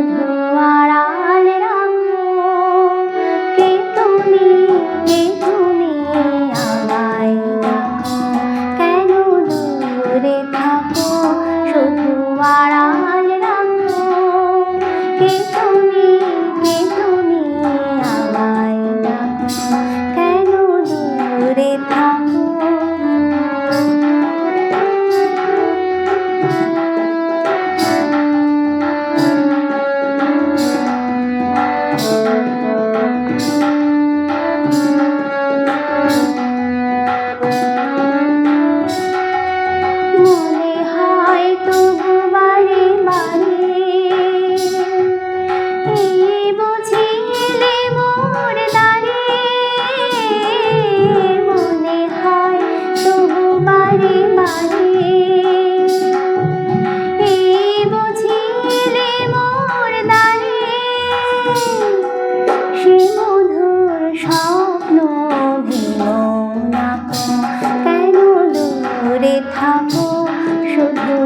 শুধু আড়াল রাখো। কে তুমি আমায় ডাকো, কেন দূরে থাকো, শুধু আড়াল রাখো। কে তুমি আমায় ডাকো, কেন দূরে থাকো। মনে হয় তবু বারে বারে, এই বুঝি এলে মোর দ্বারে। মনে হয় তবু বারে বারে, এই বুঝি এলে মোর দ্বারে। সে মধুর স্বপ্ন ভেঙো না, কেন দূরে থাকো, শুধু